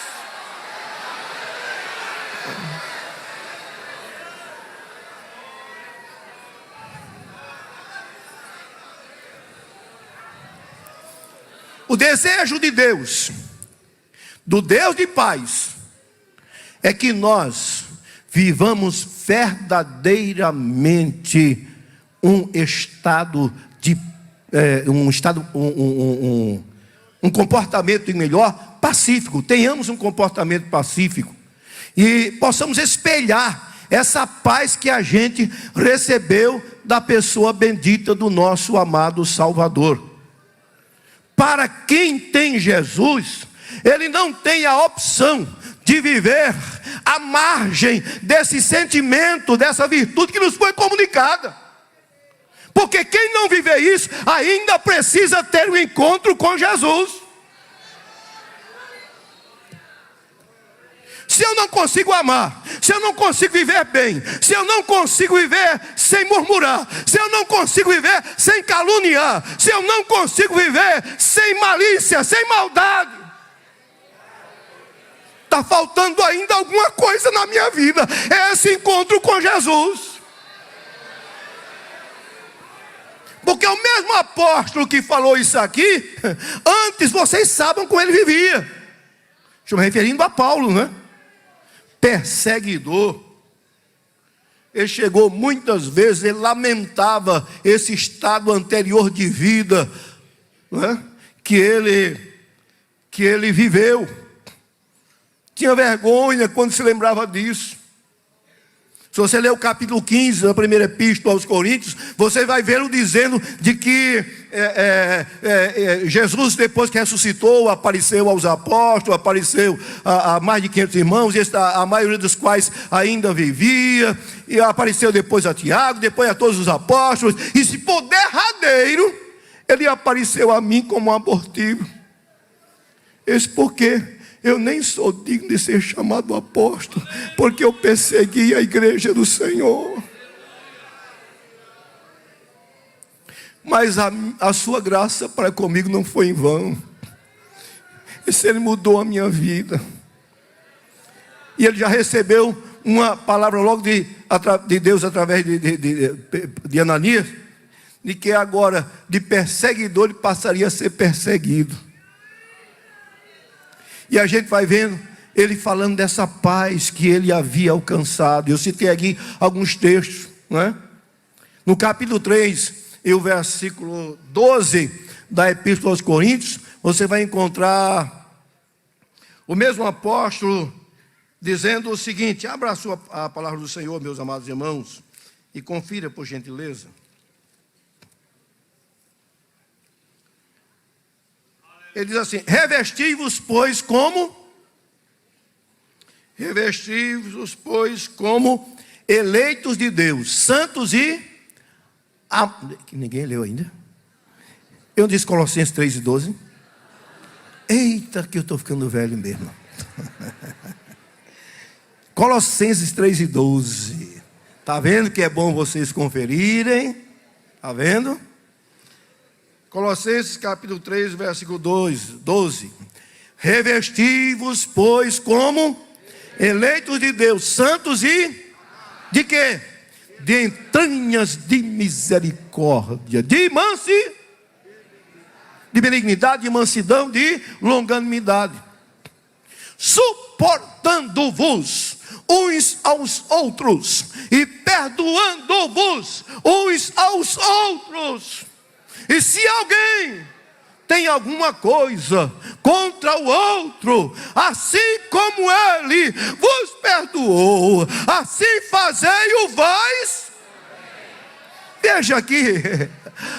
O desejo de Deus, do Deus de paz, é que nós vivamos verdadeiramente um comportamento melhor, pacífico. Tenhamos um comportamento pacífico e possamos espelhar essa paz que a gente recebeu da pessoa bendita do nosso amado Salvador. Para quem tem Jesus, ele não tem a opção de viver à margem desse sentimento, dessa virtude que nos foi comunicada. Porque quem não viver isso, ainda precisa ter um encontro com Jesus. Se eu não consigo amar, se eu não consigo viver bem, se eu não consigo viver sem murmurar, se eu não consigo viver sem caluniar, se eu não consigo viver sem malícia, sem maldade, está faltando ainda alguma coisa na minha vida. É esse encontro com Jesus. Porque o mesmo apóstolo que falou isso aqui, antes vocês sabem como ele vivia. Estou me referindo a Paulo, né? Perseguidor. Ele chegou muitas vezes, ele lamentava esse estado anterior de vida, né, que ele viveu. Tinha vergonha quando se lembrava disso. Se você ler o capítulo 15 da primeira epístola aos Coríntios, você vai ver o dizendo de que Jesus, depois que ressuscitou, apareceu aos apóstolos, apareceu a mais de 500 irmãos, a maioria dos quais ainda vivia, e apareceu depois a Tiago, depois a todos os apóstolos, e se por derradeiro, ele apareceu a mim como um abortivo. Esse porquê? Eu nem sou digno de ser chamado apóstolo, porque eu persegui a igreja do Senhor. Mas a sua graça para comigo não foi em vão. Ele mudou a minha vida. E ele já recebeu uma palavra logo de Deus através de Ananias, de que agora de perseguidor ele passaria a ser perseguido. E a gente vai vendo ele falando dessa paz que ele havia alcançado. Eu citei aqui alguns textos, não é? No capítulo 3, e o versículo 12 da Epístola aos Coríntios, você vai encontrar o mesmo apóstolo dizendo o seguinte. Abra a palavra do Senhor, meus amados irmãos, e confira por gentileza. Ele diz assim: revesti-vos, pois, como? Revesti-vos, pois, como eleitos de Deus, santos e... que ninguém leu ainda. Eu disse Colossenses 3:12. Eita, que eu estou ficando velho mesmo. Colossenses 3:12. Está vendo que é bom vocês conferirem? Está vendo? Colossenses capítulo 3, versículo 12. Revesti-vos, pois, como Eleitos de Deus, santos e de quê? De entranhas de misericórdia, de benignidade, de mansidão, de longanimidade, suportando-vos uns aos outros e perdoando-vos uns aos outros. E se alguém tem alguma coisa contra o outro, assim como ele vos perdoou, assim fazei-o vós. Veja aqui,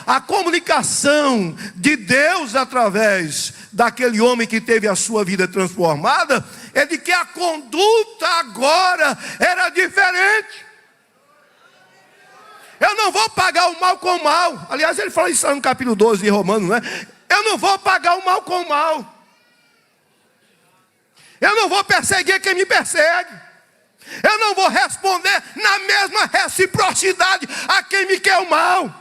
a comunicação de Deus através daquele homem que teve a sua vida transformada, é de que a conduta agora era diferente. Eu não vou pagar o mal com o mal. Aliás, ele fala isso no capítulo 12 de Romanos, né? Eu não vou pagar o mal com o mal. Eu não vou perseguir quem me persegue. Eu não vou responder na mesma reciprocidade a quem me quer o mal.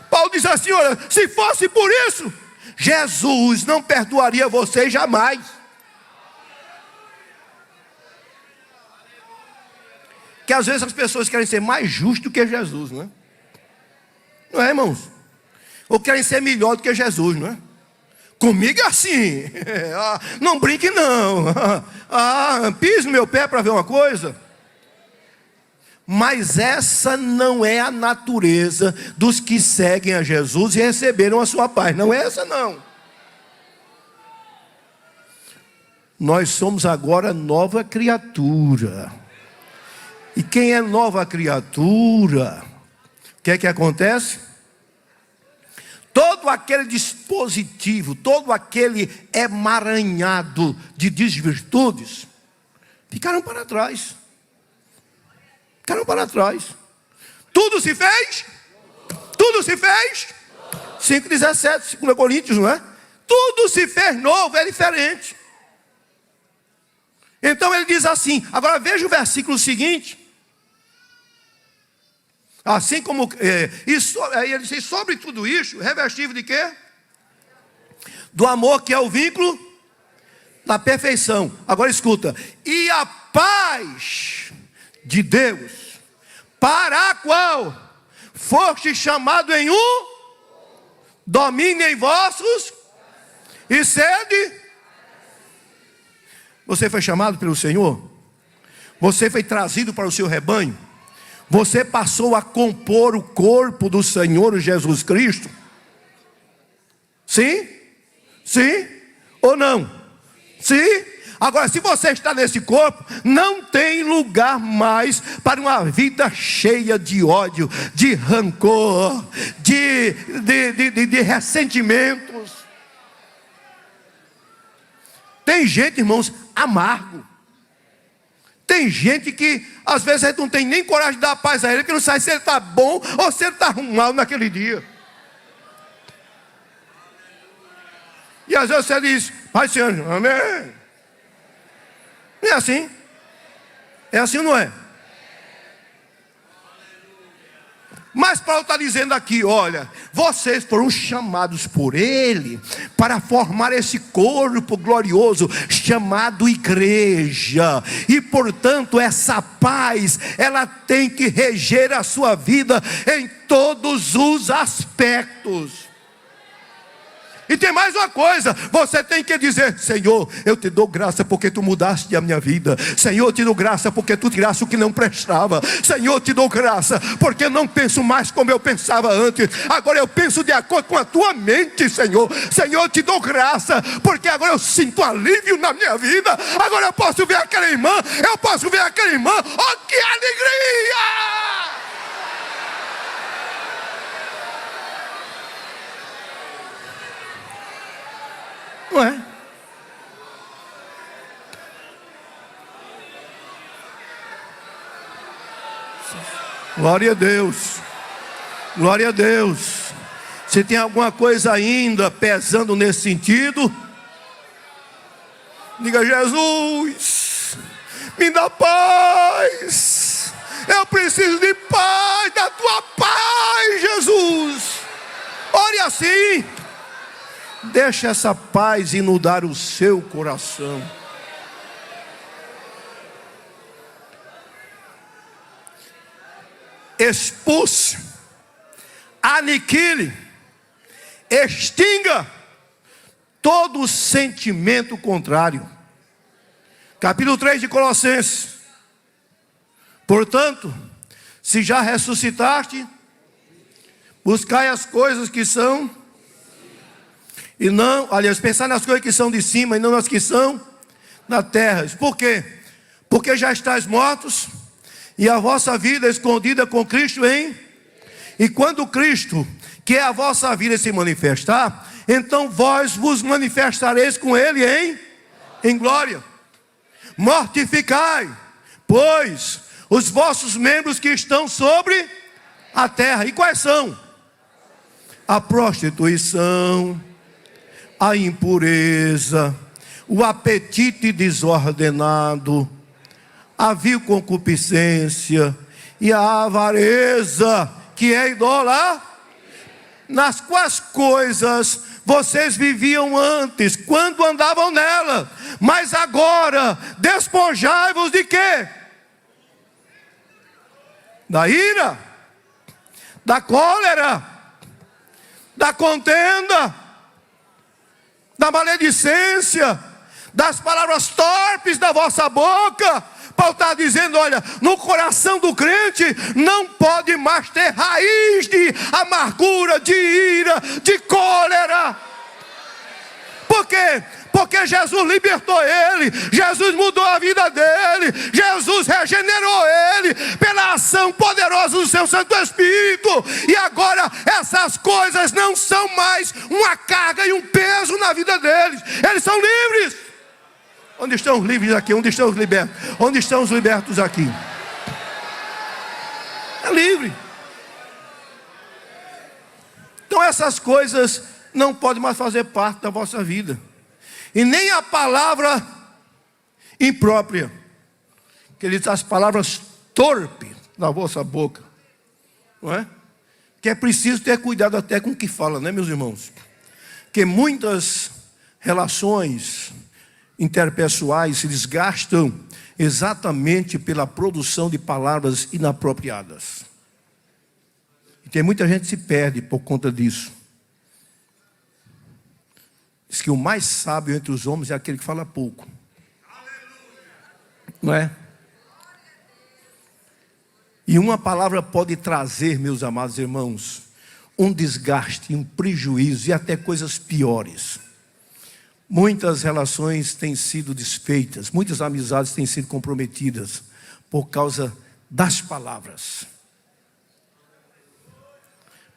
Paulo diz assim, olha, se fosse por isso, Jesus não perdoaria vocês jamais. Que às vezes as pessoas querem ser mais justas do que Jesus, não é? Não é, irmãos? Ou querem ser melhor do que Jesus, não é? Comigo é assim. Não brinque não. Pise no meu pé para ver uma coisa. Mas essa não é a natureza dos que seguem a Jesus e receberam a sua paz. Não é essa não. Nós somos agora nova criatura. E quem é nova criatura, o que é que acontece? Todo aquele dispositivo, todo aquele emaranhado de desvirtudes, ficaram para trás. Ficaram para trás. Tudo se fez? Tudo se fez? 5,17, 2 Coríntios, não é? Tudo se fez novo, é diferente. Então ele diz assim, agora veja o versículo seguinte. Assim como, ele diz, sobre tudo isso, revestido de quê? Do amor, que é o vínculo da perfeição. Agora escuta, e a paz de Deus, para a qual foste chamado em um, domine em vossos e sede. Você foi chamado pelo Senhor? Você foi trazido para o seu rebanho? Você passou a compor o corpo do Senhor Jesus Cristo? Sim? Sim? Ou não? Sim? Agora, se você está nesse corpo, não tem lugar mais para uma vida cheia de ódio, de rancor, de ressentimentos. Tem gente, irmãos, amargo. Tem gente que às vezes a gente não tem nem coragem de dar paz a ele, porque não sabe se ele está bom ou se ele está mal naquele dia. E às vezes você diz, Pai Senhor, amém. Não é assim? É assim ou não é? Mas Paulo está dizendo aqui, olha, vocês foram chamados por Ele para formar esse corpo glorioso chamado igreja. E portanto essa paz, ela tem que reger a sua vida em todos os aspectos. E tem mais uma coisa, você tem que dizer, Senhor, eu te dou graça porque tu mudaste a minha vida. Senhor, eu te dou graça porque tu tiraste o que não prestava. Senhor, eu te dou graça porque eu não penso mais como eu pensava antes. Agora eu penso de acordo com a tua mente, Senhor. Senhor, eu te dou graça porque agora eu sinto alívio na minha vida. Agora eu posso ver aquela irmã, oh, que alegria! Não é? Glória a Deus. Glória a Deus. Se tem alguma coisa ainda pesando nesse sentido, diga, Jesus, me dá paz. Eu preciso de paz, da tua paz, Jesus. Ore assim. Deixa essa paz inundar o seu coração. expulse, aniquile, extinga todo sentimento contrário. Capítulo 3 de Colossenses. Portanto, se já ressuscitaste, buscai as coisas que são, e não, aliás, pensar nas coisas que são de cima e não nas que são na terra. Por quê? Porque já estáis mortos, e a vossa vida é escondida com Cristo e quando Cristo, que é a vossa vida, se manifestar, então vós vos manifestareis com Ele em glória. Mortificai, pois, os vossos membros que estão sobre a terra. E quais são? A prostituição, a impureza, o apetite desordenado, a vil concupiscência e a avareza, que é idólatra, nas quais coisas vocês viviam antes, quando andavam nela, mas agora despojai-vos de quê? Da ira, da cólera, da contenda, da maledicência, das palavras torpes da vossa boca. Paulo está dizendo, olha, no coração do crente não pode mais ter raiz de amargura, de ira, de cólera. Por quê? Porque Jesus libertou ele, Jesus mudou a vida dele, Jesus regenerou ele pela ação poderosa do seu Santo Espírito. E agora essas coisas não são mais uma carga e um peso na vida deles, eles são livres. Onde estão os livres aqui? Onde estão os libertos? Onde estão os libertos aqui? É livre. Então essas coisas não podem mais fazer parte da vossa vida. E nem a palavra imprópria, que ele diz as palavras torpes na vossa boca, não é? Que é preciso ter cuidado até com o que fala, né, meus irmãos? Que muitas relações interpessoais se desgastam exatamente pela produção de palavras inapropriadas. E tem muita gente que se perde por conta disso. Diz que o mais sábio entre os homens é aquele que fala pouco. Não é? E uma palavra pode trazer, meus amados irmãos, um desgaste, um prejuízo e até coisas piores. Muitas relações têm sido desfeitas, muitas amizades têm sido comprometidas por causa das palavras.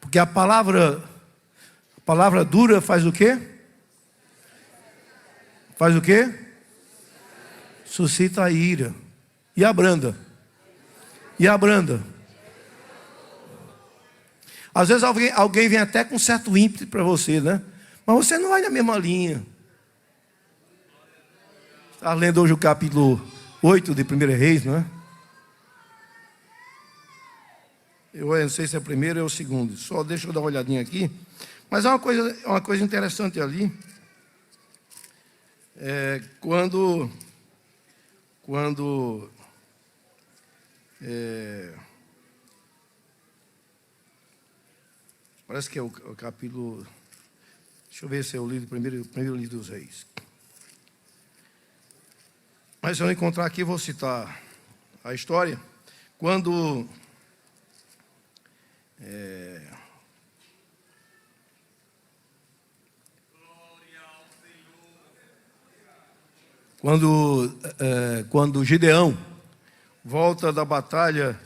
Porque a palavra dura faz o quê? Faz o quê? Suscita a ira. E a branda? E a branda? Às vezes alguém vem até com certo ímpeto para você, né? Mas você não vai na mesma linha. Está lendo hoje o capítulo 8 de 1 Reis, não é? Eu não sei se é o primeiro ou é o segundo. Só deixa eu dar uma olhadinha aqui. Mas é uma coisa interessante ali. Quando parece que é o capítulo. Deixa eu ver se é o primeiro livro dos Reis. Mas se eu encontrar aqui, vou citar a história. Quando Gideão volta da batalha,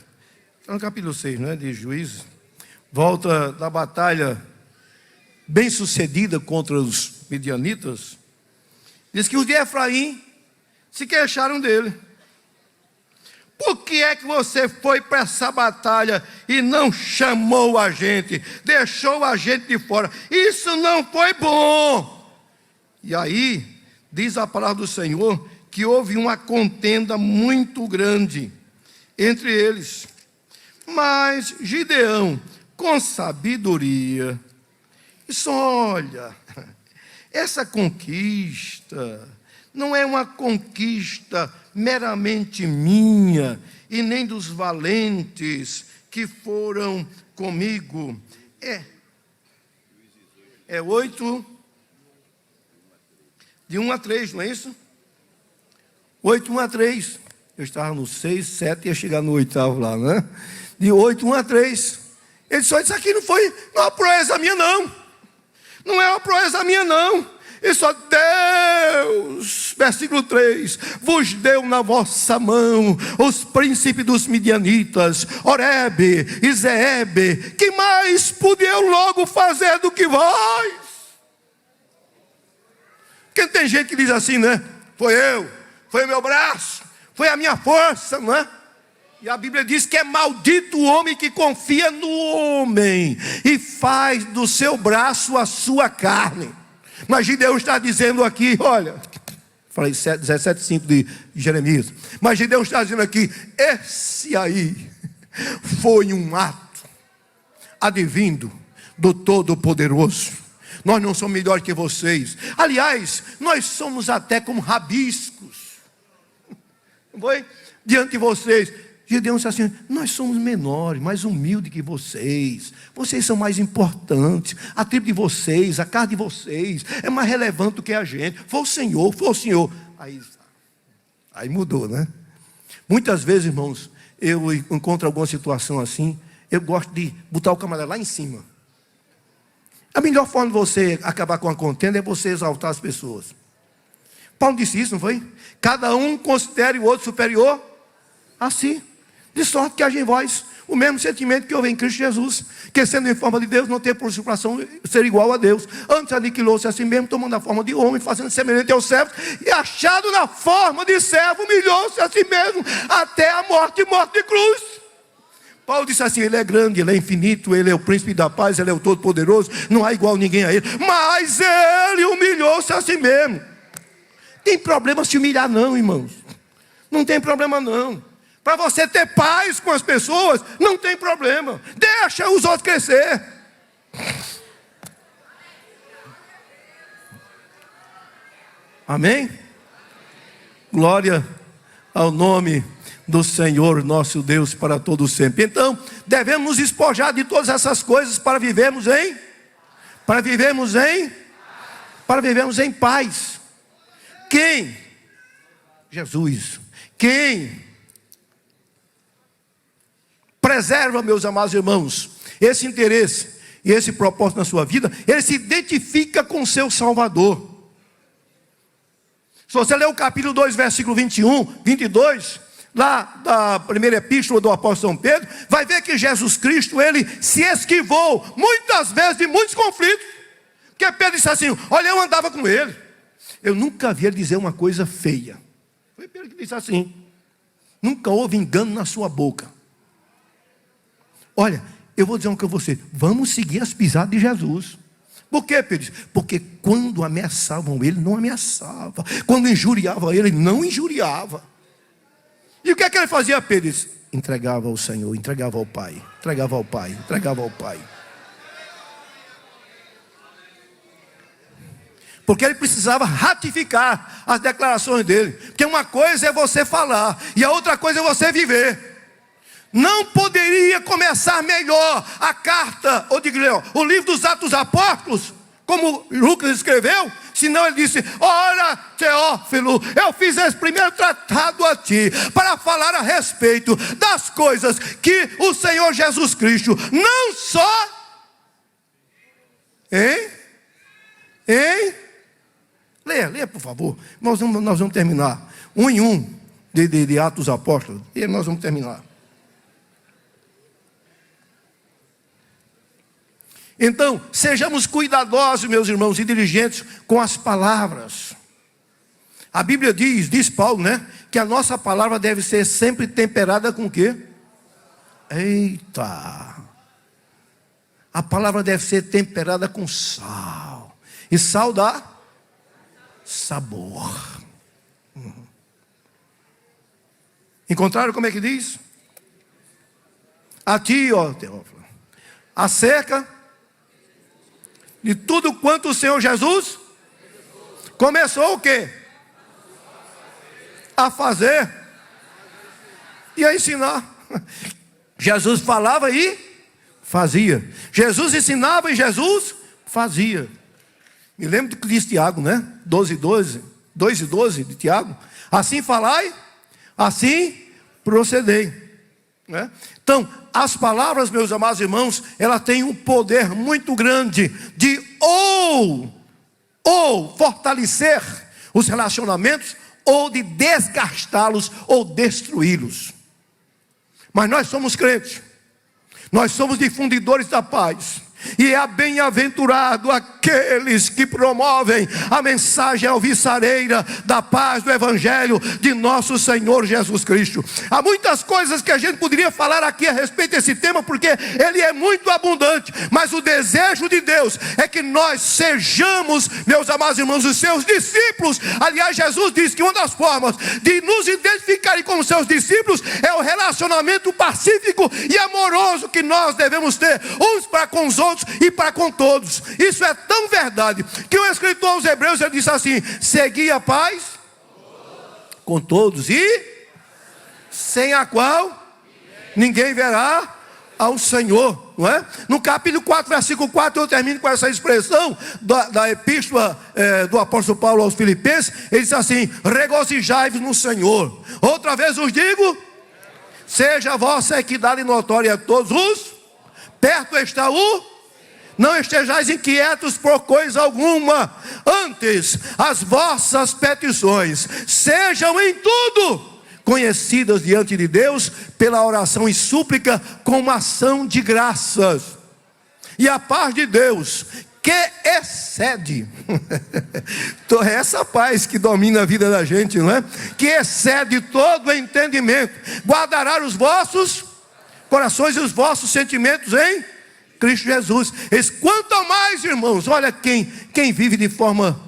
está no capítulo 6, não é, de Juízes, volta da batalha bem sucedida contra os midianitas, diz que os de Efraim se queixaram dele. Por que é que você foi para essa batalha e não chamou a gente, deixou a gente de fora? Isso não foi bom. E aí diz a palavra do Senhor que houve uma contenda muito grande entre eles. Mas Gideão, com sabedoria, disse: olha, essa conquista não é uma conquista meramente minha e nem dos valentes que que foram comigo. É 8, de 1 a 3, não é isso? 8, 1 a 3. Eu estava no 6, 7 e ia chegar no 8º lá, né? De 8, 1 a 3. Ele só disse: aqui não é uma proeza minha, não. Não é uma proeza minha, não. Ele só: Deus, versículo 3, vos deu na vossa mão os príncipes dos midianitas, Oreb e Zeebe. Que mais pude eu logo fazer do que vós? Porque tem gente que diz assim, né? Foi o meu braço, foi a minha força, não é? E a Bíblia diz que é maldito o homem que confia no homem e faz do seu braço a sua carne. Mas Gideão está dizendo aqui, olha, falei 17:5 de Jeremias. Mas Gideão está dizendo aqui: esse aí foi um ato advindo do Todo-Poderoso. Nós não somos melhores que vocês. Aliás, nós somos até como rabiscos. Não foi? Diante de vocês. Gideão disse assim: nós somos menores, mais humildes que vocês. Vocês são mais importantes. A tribo de vocês, a casa de vocês é mais relevante do que a gente. Foi o Senhor. Aí mudou, né? Muitas vezes, irmãos, eu encontro alguma situação assim, eu gosto de botar o camarada lá em cima. A melhor forma de você acabar com a contenda é você exaltar as pessoas. Paulo disse isso, não foi? Cada um considere o outro superior a si, de sorte que haja em vós o mesmo sentimento que houve em Cristo Jesus, que sendo em forma de Deus, não ter por usurpação ser igual a Deus. Antes aniquilou-se a si mesmo, tomando a forma de homem, fazendo semelhante aos servos, e achado na forma de servo, humilhou-se a si mesmo, até a morte de cruz. Paulo disse assim: ele é grande, ele é infinito, ele é o príncipe da paz, ele é o todo-poderoso, não há igual ninguém a ele, mas ele humilhou-se a si mesmo. Tem problema se humilhar não, irmãos. Não tem problema não. Para você ter paz com as pessoas, não tem problema. Deixa os outros crescer. Amém? Glória ao nome do Senhor nosso Deus para todo sempre. Então, devemos nos despojar de todas essas coisas para vivermos em paz. Quem? Jesus. Quem preserva, meus amados irmãos, esse interesse e esse propósito na sua vida, ele se identifica com o seu Salvador. Se você ler o capítulo 2, versículo 21, 22, lá da primeira epístola do apóstolo São Pedro, vai ver que Jesus Cristo, ele se esquivou muitas vezes de muitos conflitos. Porque Pedro disse assim: olha, eu andava com ele, eu nunca vi ele dizer uma coisa feia. Foi Pedro que disse assim: nunca houve engano na sua boca. Olha, eu vou dizer uma coisa a você: vamos seguir as pisadas de Jesus. Por quê, Pedro? Porque quando ameaçavam ele, não ameaçava. Quando injuriavam ele, não injuriava. E o que é que ele fazia, Pedro? Entregava ao Senhor, entregava ao Pai, entregava ao Pai, entregava ao Pai. Porque ele precisava ratificar as declarações dele. Porque uma coisa é você falar, e a outra coisa é você viver. Não poderia começar melhor a carta, ou digo, o livro dos Atos dos Apóstolos, como Lucas escreveu, senão ele disse: ora, Teófilo, eu fiz esse primeiro tratado a ti, para falar a respeito das coisas que o Senhor Jesus Cristo, não só, leia por favor, nós vamos terminar, 1 em 1, de Atos dos Apóstolos, e nós vamos terminar. Então, sejamos cuidadosos, meus irmãos, e diligentes com as palavras. A Bíblia diz Paulo, né, que a nossa palavra deve ser sempre temperada com o quê? Eita! A palavra deve ser temperada com sal. E sal dá sabor. Encontraram como é que diz? A ti, ó Teófilo, acerca de tudo quanto o Senhor Jesus começou o quê? A fazer e a ensinar. Jesus falava e fazia. Jesus ensinava e Jesus fazia. Me lembro do que diz Tiago, né? 2 e 12 de Tiago. Assim falai, assim procedei, né? Então, as palavras, meus amados irmãos, ela tem um poder muito grande de ou fortalecer os relacionamentos, ou de desgastá-los, ou destruí-los. Mas nós somos crentes, nós somos difundidores da paz. E é bem-aventurado aqueles que promovem a mensagem alvissareira da paz do Evangelho de nosso Senhor Jesus Cristo. Há muitas coisas que a gente poderia falar aqui a respeito desse tema, porque ele é muito abundante. Mas o desejo de Deus é que nós sejamos, meus amados irmãos, os seus discípulos. Aliás, Jesus disse que uma das formas de nos identificarem como seus discípulos é o relacionamento pacífico e amoroso que nós devemos ter uns para com os outros e para com todos. Isso é tão verdade que o escritor aos Hebreus ele disse assim: segui a paz com todos, e sem a qual ninguém verá ao Senhor, não é? No capítulo 4, versículo 4, eu termino com essa expressão da epístola do apóstolo Paulo aos Filipenses. Ele diz assim: regozijai-vos no Senhor. Outra vez os digo, seja a vossa equidade notória a todos os, perto está o, não estejais inquietos por coisa alguma, antes as vossas petições sejam em tudo conhecidas diante de Deus pela oração e súplica com uma ação de graças. E a paz de Deus, que excede essa paz que domina a vida da gente, não é? Que excede todo o entendimento, guardará os vossos corações e os vossos sentimentos em Cristo Jesus. Quanto a mais, irmãos, olha quem vive de forma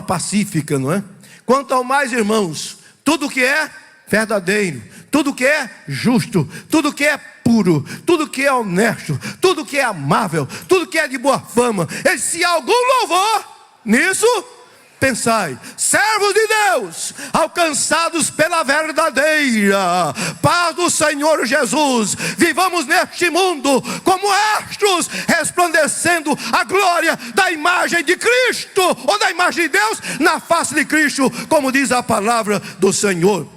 pacífica, não é? Quanto ao mais, irmãos, tudo que é verdadeiro, tudo que é justo, tudo que é puro, tudo que é honesto, tudo que é amável, tudo que é de boa fama, e se algum louvor, nisso pensai. Servos de Deus, alcançados pela verdadeira paz do Senhor Jesus, vivamos neste mundo como astros, resplandecendo a glória da imagem de Cristo, ou da imagem de Deus na face de Cristo, como diz a palavra do Senhor.